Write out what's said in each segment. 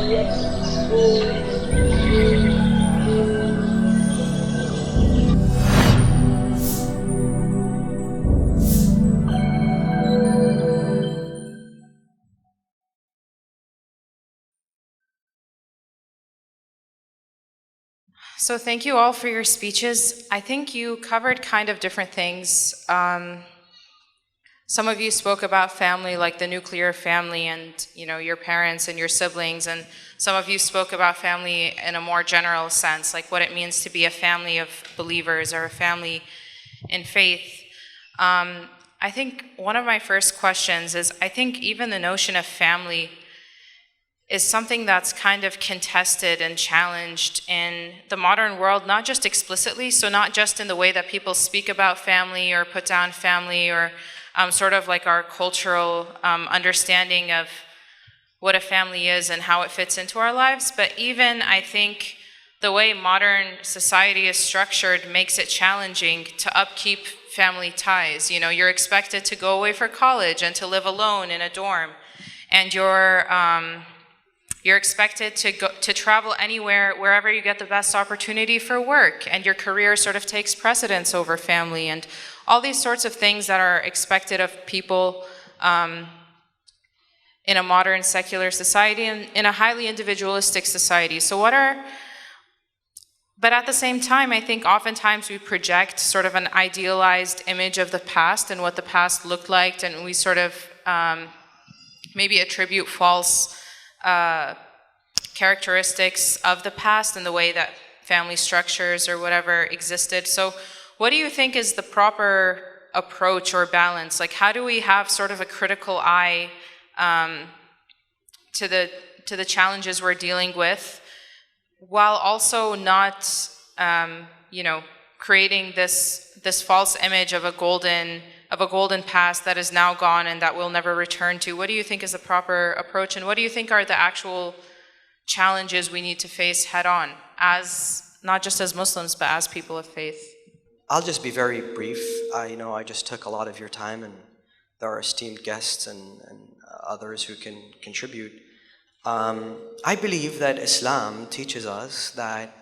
So thank you all for your speeches. I think you covered kind of different things. Some of you spoke about family, like the nuclear family and, your parents and your siblings, and some of you spoke about family in a more general sense, like what it means to be a family of believers or a family in faith. I think one of my first questions is, I think even the notion of family is something that's kind of contested and challenged in the modern world, not just explicitly, so not just in the way that people speak about family or put down family or sort of like our cultural understanding of what a family is and how it fits into our lives, but even I think the way modern society is structured makes it challenging to upkeep family ties. You're expected to go away for college and to live alone in a dorm, and you're expected to travel anywhere, wherever you get the best opportunity for work, and your career sort of takes precedence over family, and all these sorts of things that are expected of people in a modern secular society and in a highly individualistic society. But at the same time, I think oftentimes we project sort of an idealized image of the past and what the past looked like, and we sort of maybe attribute false characteristics of the past and the way that family structures or whatever existed. So what do you think is the proper approach or balance? Like, how do we have sort of a critical eye to the challenges we're dealing with, while also not creating this false image of a golden past that is now gone and that we'll never return to? What do you think is the proper approach, and what do you think are the actual challenges we need to face head on, as not just as Muslims, but as people of faith? I'll just be very brief. I just took a lot of your time, and there are esteemed guests and others who can contribute. I believe that Islam teaches us that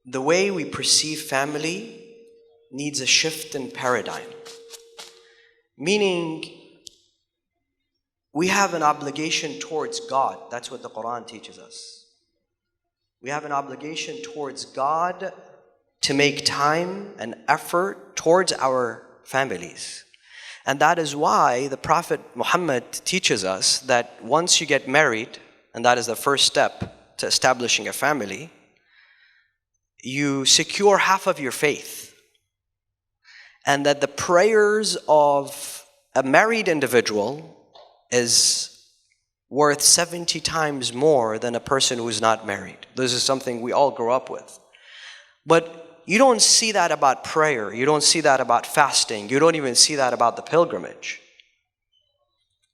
the way we perceive family needs a shift in paradigm. Meaning, we have an obligation towards God. That's what the Quran teaches us. We have an obligation towards God to make time and effort towards our families. And that is why the Prophet Muhammad teaches us that once you get married, and that is the first step to establishing a family, you secure half of your faith. And that the prayers of a married individual is worth 70 times more than a person who's not married. This is something we all grow up with. But you don't see that about prayer. You don't see that about fasting. You don't even see that about the pilgrimage.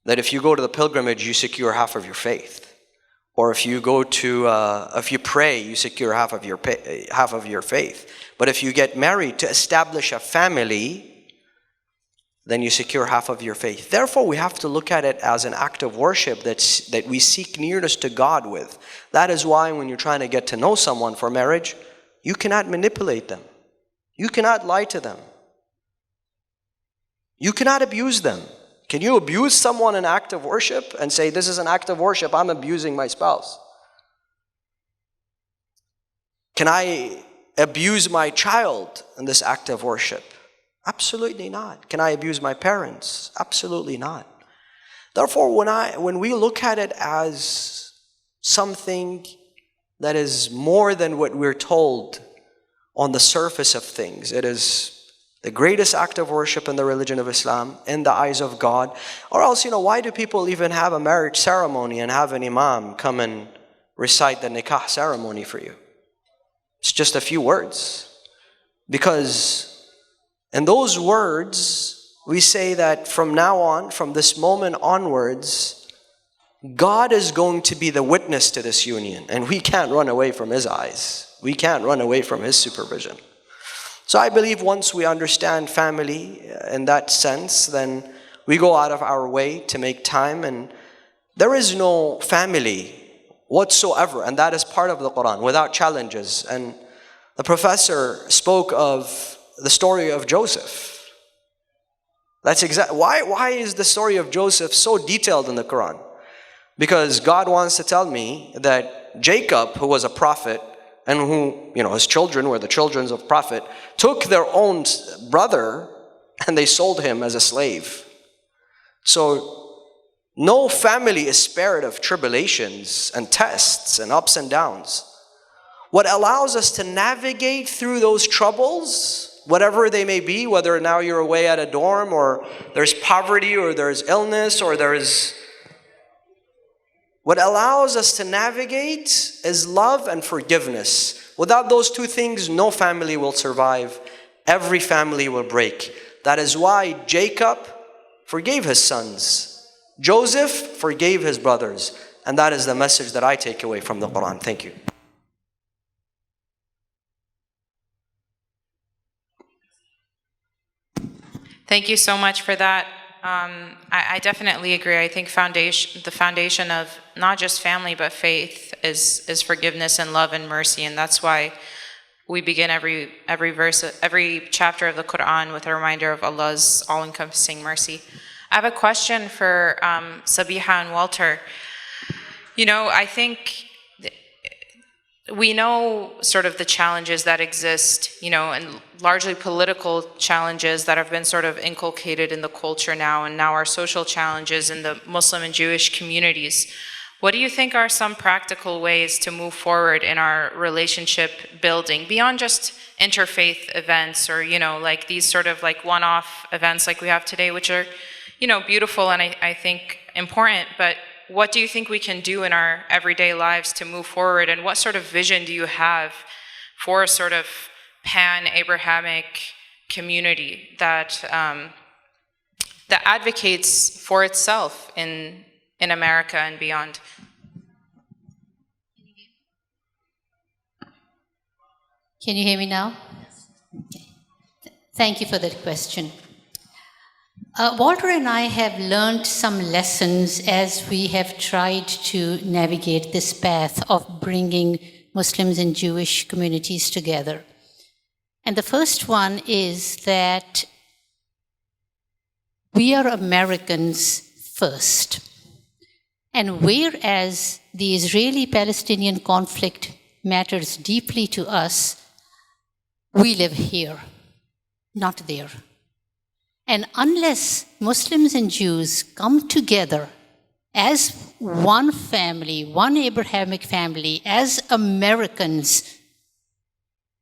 That if you go to the pilgrimage, you secure half of your faith. Or if you pray, you secure half of your faith. But if you get married to establish a family, then you secure half of your faith. Therefore, we have to look at it as an act of worship that we seek nearness to God with. That is why when you're trying to get to know someone for marriage, you cannot manipulate them. You cannot lie to them. You cannot abuse them. Can you abuse someone in act of worship and say, this is an act of worship, I'm abusing my spouse? Can I abuse my child in this act of worship? Absolutely not. Can I abuse my parents? Absolutely not. Therefore, when we look at it as something that is more than what we're told on the surface of things, it is the greatest act of worship in the religion of Islam, in the eyes of God. Or else, why do people even have a marriage ceremony and have an imam come and recite the nikah ceremony for you? It's just a few words. Because in those words, we say that from now on, from this moment onwards, God is going to be the witness to this union, and we can't run away from His eyes. We can't run away from His supervision. So I believe once we understand family in that sense, then we go out of our way to make time and There is no family whatsoever, and that is part of the Quran, without challenges. And the professor spoke of the story of Joseph. That's exactly why is the story of Joseph so detailed in the Quran? Because God wants to tell me that Jacob, who was a prophet, and who, his children were the children of prophet, took their own brother and they sold him as a slave. So no family is spared of tribulations and tests and ups and downs. What allows us to navigate through those troubles, whatever they may be, whether now you're away at a dorm, or there's poverty, or there's illness, or what allows us to navigate is love and forgiveness. Without those two things, no family will survive. Every family will break. That is why Jacob forgave his sons. Joseph forgave his brothers. And that is the message that I take away from the Quran. Thank you. Thank you so much for that. I definitely agree. I think the foundation of not just family but faith is forgiveness and love and mercy, and that's why we begin every verse, every chapter of the Quran with a reminder of Allah's all-encompassing mercy. I have a question for Sabiha and Walter. I think we know sort of the challenges that exist, and largely political challenges that have been sort of inculcated in the culture now, and now our social challenges in the Muslim and Jewish communities. What do you think are some practical ways to move forward in our relationship building beyond just interfaith events, or, like these sort of like one-off events like we have today, which are, beautiful and I think important, but what do you think we can do in our everyday lives to move forward, and what sort of vision do you have for a sort of pan-Abrahamic community that advocates for itself in America and beyond? Can you hear me now? Okay. Thank you for that question. Walter and I have learned some lessons as we have tried to navigate this path of bringing Muslims and Jewish communities together. And the first one is that we are Americans first. And whereas the Israeli-Palestinian conflict matters deeply to us, we live here, not there. And unless Muslims and Jews come together as one family, one Abrahamic family, as Americans,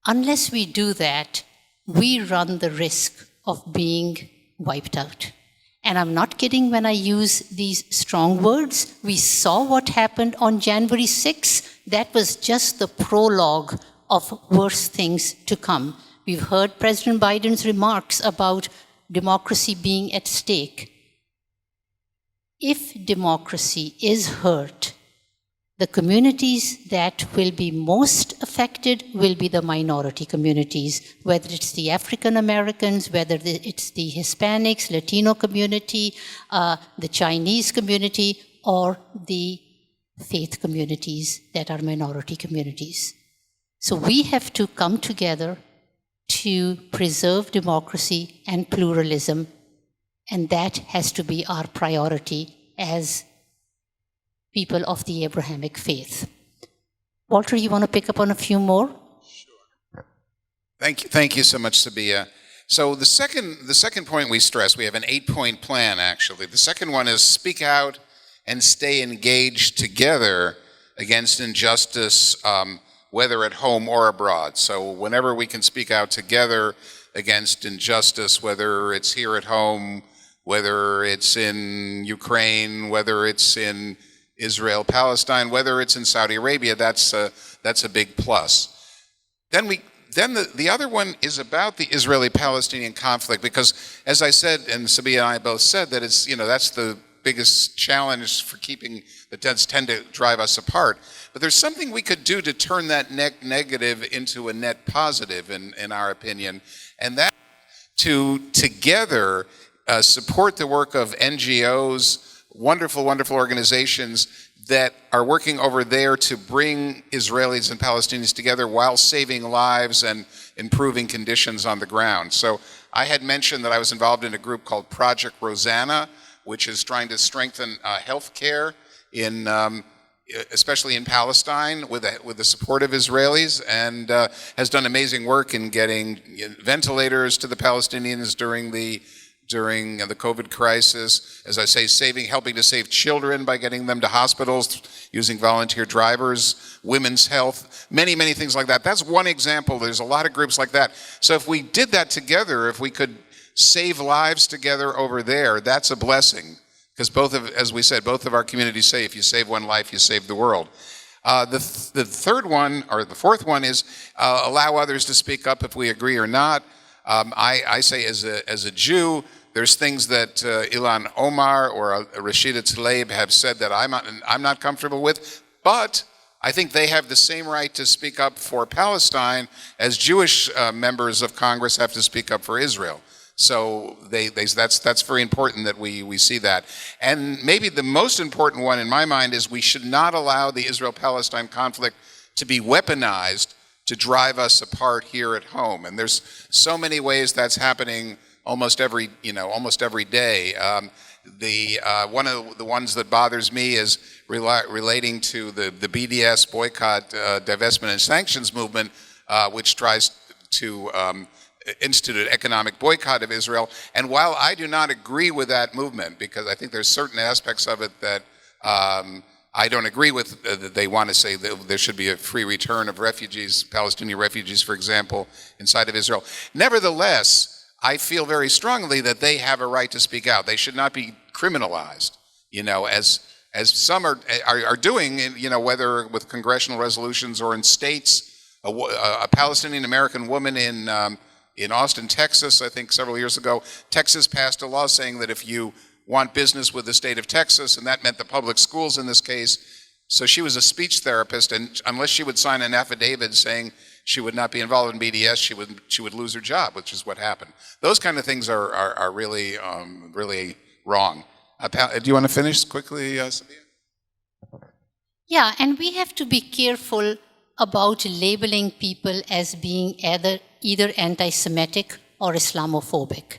unless we do that, we run the risk of being wiped out. And I'm not kidding when I use these strong words. We saw what happened on January 6th. That was just the prologue of worse things to come. We've heard President Biden's remarks about democracy being at stake. If democracy is hurt, the communities that will be most affected will be the minority communities, whether it's the African Americans, whether it's the Hispanics, Latino community, the Chinese community, or the faith communities that are minority communities. So we have to come together to preserve democracy and pluralism, and that has to be our priority as people of the Abrahamic faith. Walter, you want to pick up on a few more? Sure. Thank you so much, Sabia. So the second point we stress, we have an 8-point plan actually. The second one is speak out and stay engaged together against injustice, whether at home or abroad. So whenever we can speak out together against injustice, whether it's here at home, whether it's in Ukraine, whether it's in Israel, Palestine, whether it's in Saudi Arabia, that's a big plus. Then the other one is about the Israeli-Palestinian conflict, because as I said, and Sabia and I both said, that it's, that's the biggest challenge for keeping, that does tend to drive us apart. But there's something we could do to turn that negative into a net positive, in our opinion, and that to together support the work of NGOs, wonderful, wonderful organizations that are working over there to bring Israelis and Palestinians together while saving lives and improving conditions on the ground. So I had mentioned that I was involved in a group called Project Rosanna, which is trying to strengthen health care in especially in Palestine with the support of Israelis, and has done amazing work in getting ventilators to the Palestinians during the COVID crisis. As I say, helping to save children by getting them to hospitals using volunteer drivers, women's health, many, many things like that. That's one example. There's a lot of groups like that. So if we did that together, if we could save lives together over there, that's a blessing. Because as we said, both of our communities say, if you save one life, you save the world. The third one, or the fourth one, is allow others to speak up if we agree or not. I say, as a Jew, there's things that Ilan Omar or Rashida Tlaib have said that I'm not comfortable with, but I think they have the same right to speak up for Palestine as Jewish members of Congress have to speak up for Israel. So that's very important that we see that. And maybe the most important one in my mind is we should not allow the Israel-Palestine conflict to be weaponized to drive us apart here at home. And there's so many ways that's happening almost every day. One of the ones that bothers me is relating to the BDS boycott, divestment, and sanctions movement, which tries to institute an economic boycott of Israel. And while I do not agree with that movement, because I think there's certain aspects of it that I don't agree with, that they want to say that there should be a free return of refugees, Palestinian refugees, for example, inside of Israel. Nevertheless, I feel very strongly that they have a right to speak out. They should not be criminalized, as some are doing, whether with congressional resolutions or in states. A Palestinian American woman in Austin, Texas, I think several years ago, Texas passed a law saying that if you want business with the state of Texas, and that meant the public schools in this case, so she was a speech therapist, and unless she would sign an affidavit saying she would not be involved in BDS, she would lose her job, which is what happened. Those kind of things are really really wrong. Do you want to finish quickly, Sabia? Yeah, and we have to be careful about labeling people as being either anti-Semitic or Islamophobic.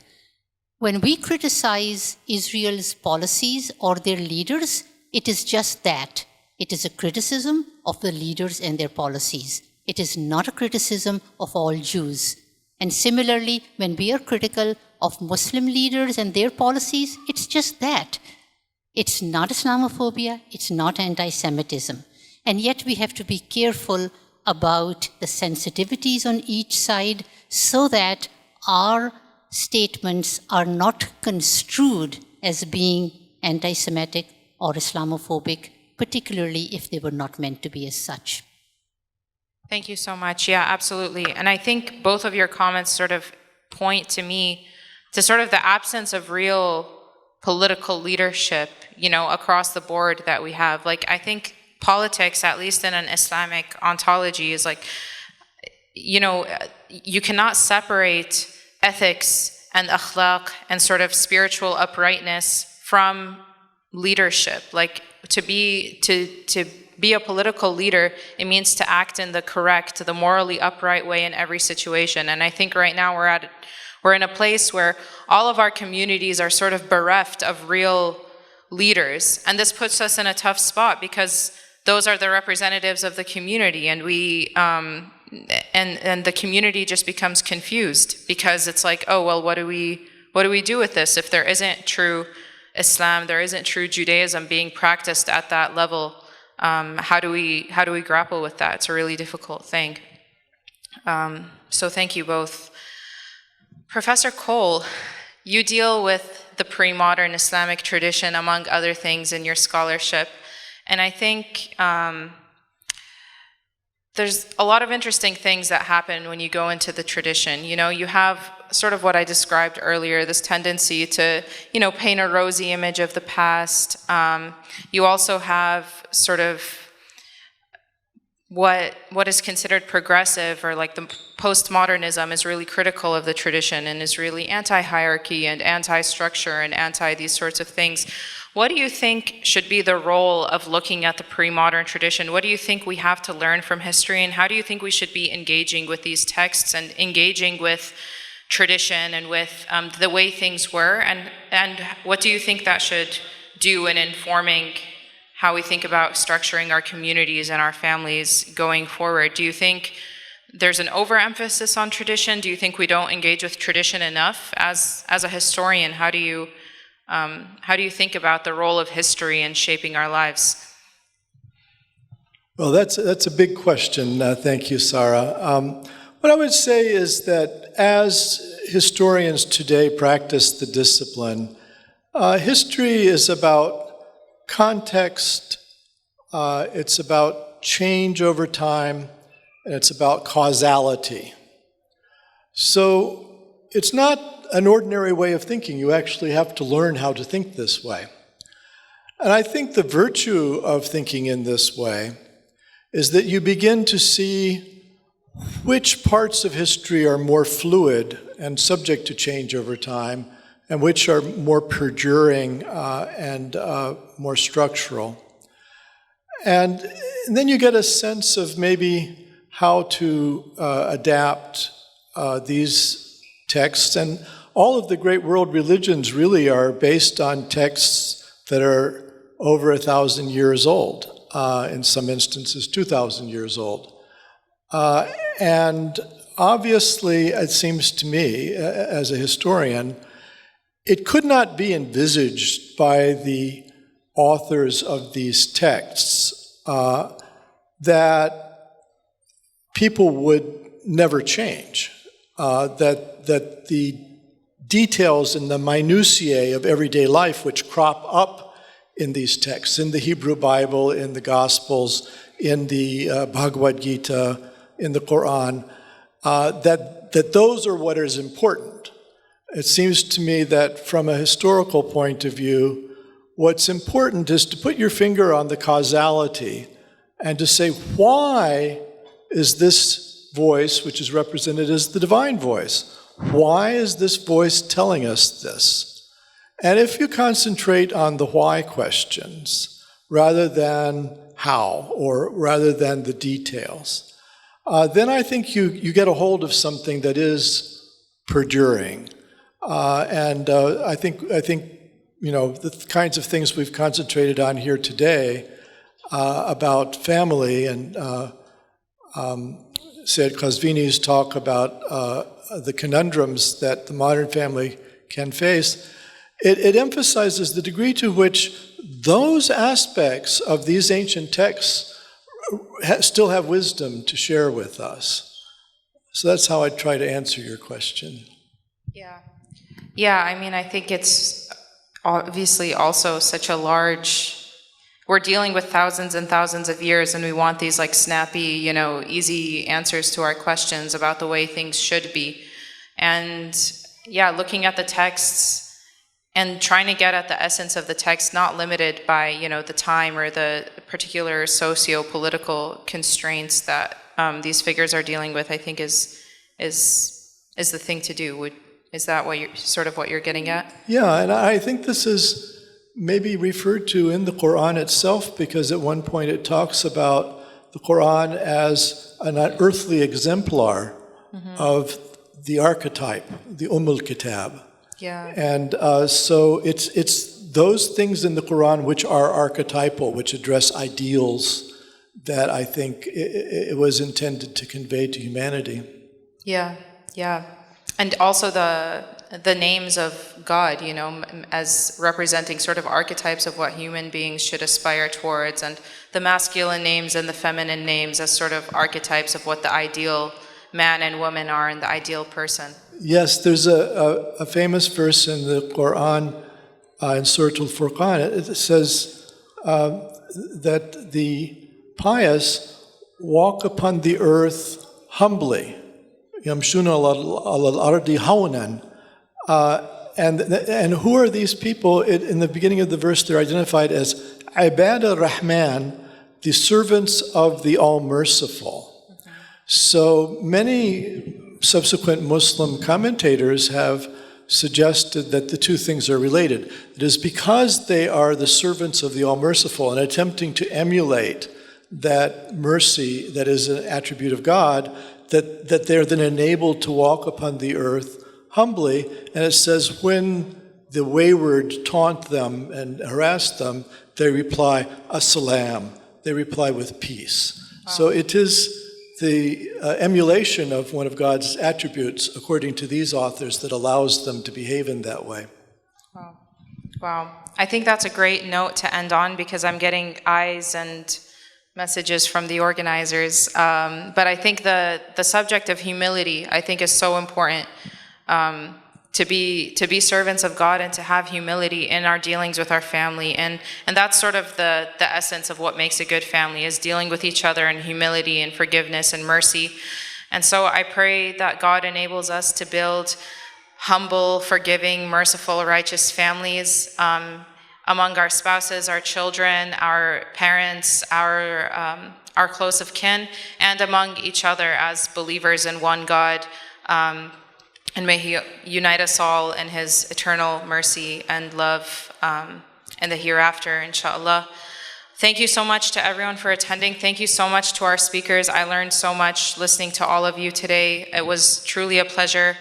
When we criticize Israel's policies or their leaders, it is just that. It is a criticism of the leaders and their policies. It is not a criticism of all Jews. And similarly, when we are critical of Muslim leaders and their policies, it's just that. It's not Islamophobia, it's not anti-Semitism. And yet we have to be careful about the sensitivities on each side so that our statements are not construed as being anti-Semitic or Islamophobic, particularly if they were not meant to be as such. Thank you so much. Yeah, absolutely. And I think both of your comments sort of point to me to sort of the absence of real political leadership, across the board that we have. Like, I think politics, at least in an Islamic ontology, is like, you cannot separate ethics and akhlaq and sort of spiritual uprightness from leadership. Like, to be a political leader, it means to act in the correct, the morally upright way in every situation. And I think right now we're in a place where all of our communities are sort of bereft of real leaders. And this puts us in a tough spot because those are the representatives of the community, and and the community just becomes confused because it's like, oh, well, what do we do with this if there isn't true Islam, there isn't true Judaism being practiced at that level? How do we grapple with that? It's a really difficult thing. So thank you both. Professor Cole, you deal with the pre-modern Islamic tradition, among other things, in your scholarship. And I think there's a lot of interesting things that happen when you go into the tradition. You have sort of what I described earlier, this tendency to, paint a rosy image of the past. You also have sort of what is considered progressive, or like the postmodernism is really critical of the tradition and is really anti-hierarchy and anti-structure and anti these sorts of things. What do you think should be the role of looking at the pre-modern tradition? What do you think we have to learn from history, and how do you think we should be engaging with these texts and engaging with tradition and with the way things were, and what do you think that should do in informing how we think about structuring our communities and our families going forward? Do you think there's an overemphasis on tradition? Do you think we don't engage with tradition enough? As a historian, how do you think about the role of history in shaping our lives? Well, that's a big question. Thank you, Sarah. What I would say is that as historians today practice the discipline, history is about context, it's about change over time, and it's about causality. So it's not an ordinary way of thinking. You actually have to learn how to think this way. And I think the virtue of thinking in this way is that you begin to see which parts of history are more fluid and subject to change over time, and which are more perduring and more structural. And then you get a sense of maybe how to adapt these texts. And all of the great world religions really are based on texts that are over 1,000 years old, in some instances 2,000 years old. And obviously, it seems to me, as a historian, it could not be envisaged by the authors of these texts that people would never change, that the details and the minutiae of everyday life which crop up in these texts, in the Hebrew Bible, in the Gospels, in the Bhagavad Gita, in the Quran, that those are what is important. It seems to me that from a historical point of view, what's important is to put your finger on the causality and to say, why is this voice, which is represented as the divine voice, why is this voice telling us this? And if you concentrate on the why questions rather than how, or rather than the details, then I think you get a hold of something that is perduring. I think the kinds of things we've concentrated on here today about family and Sayyid Qazvini's talk about the conundrums that the modern family can face, it emphasizes the degree to which those aspects of these ancient texts still have wisdom to share with us. So that's how I'd try to answer your question. Yeah, I mean, I think it's obviously also such a large, we're dealing with thousands and thousands of years, and we want these like snappy, easy answers to our questions about the way things should be. And yeah, looking at the texts and trying to get at the essence of the text, not limited by, the time or the particular socio-political constraints that these figures are dealing with, I think is the thing to do. Is that what you're getting at? Yeah, and I think this is maybe referred to in the Quran itself, because at one point it talks about the Quran as an earthly exemplar of the archetype, the Kitab. Yeah. And so it's those things in the Quran which are archetypal, which address ideals that I think it was intended to convey to humanity. Yeah. And also the names of God, as representing sort of archetypes of what human beings should aspire towards, and the masculine names and the feminine names as sort of archetypes of what the ideal man and woman are and the ideal person. Yes, there's a famous verse in the Quran, in Surah Al-Furqan. It says that the pious walk upon the earth humbly. يَمْشُونَ عَلَى الْأَرْضِ هَوْنًا. And who are these people? In the beginning of the verse, they're identified as Ibad al-Rahman, the servants of the All-Merciful. So many subsequent Muslim commentators have suggested that the two things are related. It is because they are the servants of the All-Merciful and attempting to emulate that mercy that is an attribute of God, that they're then enabled to walk upon the earth humbly. And it says, when the wayward taunt them and harass them, they reply, "As-salam." They reply with peace. Wow. So it is the emulation of one of God's attributes, according to these authors, that allows them to behave in that way. Wow. Wow. I think that's a great note to end on, because I'm getting eyes and messages from the organizers. But I think the subject of humility, I think, is so important. To be servants of God and to have humility in our dealings with our family. And that's sort of the essence of what makes a good family, is dealing with each other in humility and forgiveness and mercy. And so I pray that God enables us to build humble, forgiving, merciful, righteous families among our spouses, our children, our parents, our close of kin, and among each other as believers in one God. And may He unite us all in His eternal mercy and love in the hereafter, inshallah. Thank you so much to everyone for attending. Thank you so much to our speakers. I learned so much listening to all of you today. It was truly a pleasure.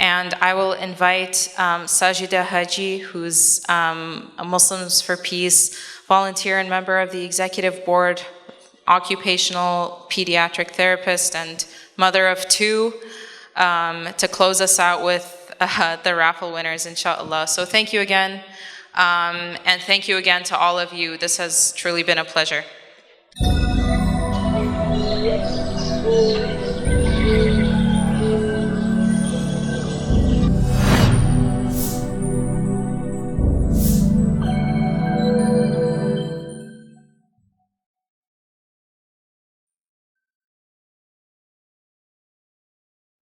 And I will invite Sajida Haji, who's a Muslims for Peace volunteer and member of the executive board, occupational pediatric therapist, and mother of two, to close us out with the raffle winners, inshallah. So thank you again, and thank you again to all of you. This has truly been a pleasure.